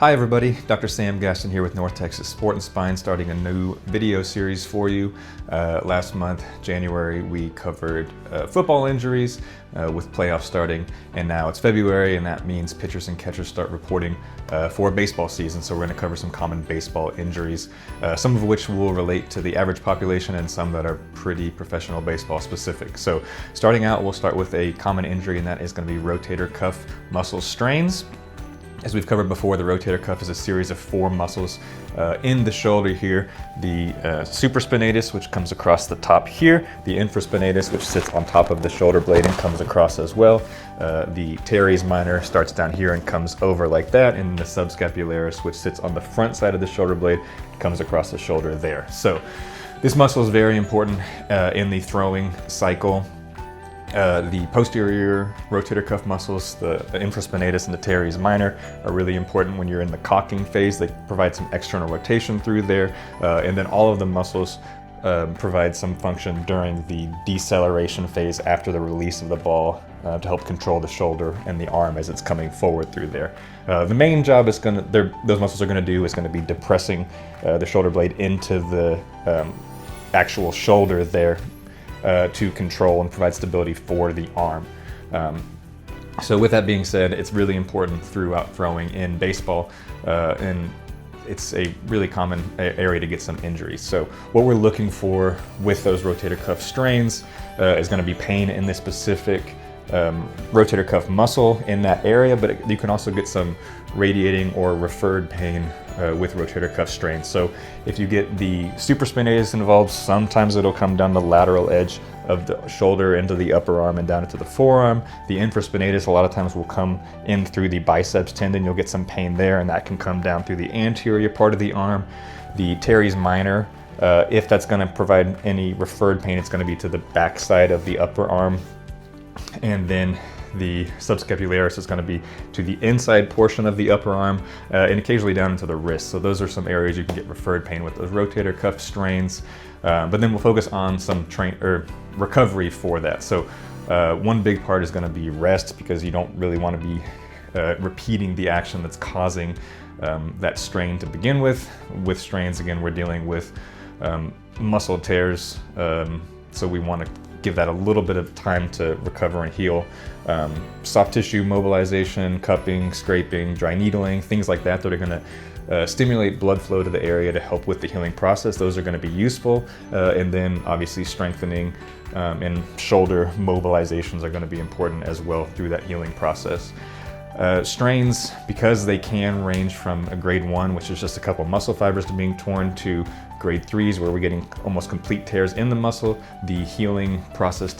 Hi everybody, Dr. Sam Gaston here with North Texas Sport and Spine, starting a new video series for you. Last month, January, we covered football injuries with playoffs starting, and now it's February, and that means pitchers and catchers start reporting for baseball season. So we're going to cover some common baseball injuries, some of which will relate to the average population and some that are pretty professional baseball specific. So starting out, we'll start with a common injury, and that is going to be rotator cuff muscle strains. As we've covered before, the rotator cuff is a series of four muscles in the shoulder here. The supraspinatus, which comes across the top here, the infraspinatus, which sits on top of the shoulder blade and comes across as well. The teres minor starts down here and comes over like that, and the subscapularis, which sits on the front side of the shoulder blade, comes across the shoulder there. So this muscle is very important in the throwing cycle. The posterior rotator cuff muscles, the infraspinatus and the teres minor, are really important when you're in the cocking phase. They provide some external rotation through there, and then all of the muscles provide some function during the deceleration phase after the release of the ball to help control the shoulder and the arm as it's coming forward through there. The main job is those muscles are going to do is going to be depressing the shoulder blade into the actual shoulder there, to control and provide stability for the arm. So with that being said, it's really important throughout throwing in baseball, and it's a really common area to get some injuries. So what we're looking for with those rotator cuff strains is going to be pain in this specific rotator cuff muscle in that area, but you can also get some radiating or referred pain with rotator cuff strains. So if you get the supraspinatus involved, sometimes it'll come down the lateral edge of the shoulder into the upper arm and down into the forearm. The infraspinatus a lot of times will come in through the biceps tendon. You'll get some pain there, and that can come down through the anterior part of the arm. The teres minor, if that's going to provide any referred pain, it's going to be to the back side of the upper arm. And then the subscapularis is going to be to the inside portion of the upper arm, and occasionally down into the wrist. So those are some areas you can get referred pain with those rotator cuff strains. But then we'll focus on some recovery for that. So one big part is going to be rest, because you don't really want to be repeating the action that's causing that strain to begin with. With strains, again, we're dealing with muscle tears, so we want to give that a little bit of time to recover and heal. Soft tissue mobilization, cupping, scraping, dry needling, things like that that are going to stimulate blood flow to the area to help with the healing process. Those are going to be useful. And then obviously strengthening and shoulder mobilizations are going to be important as well through that healing process. Strains, because they can range from a grade 1, which is just a couple muscle fibers being torn, to grade 3s, where we're getting almost complete tears in the muscle. The healing process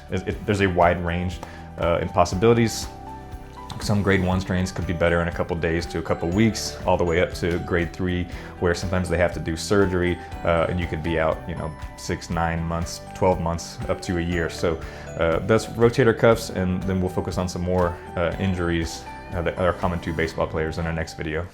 there's a wide range in possibilities. Some grade 1 strains could be better in a couple days to a couple weeks, all the way up to grade 3, where sometimes they have to do surgery, and you could be out, 6, 9 months, 12 months, up to a year. So that's rotator cuffs, and then we'll focus on some more injuries that are common to baseball players in our next video.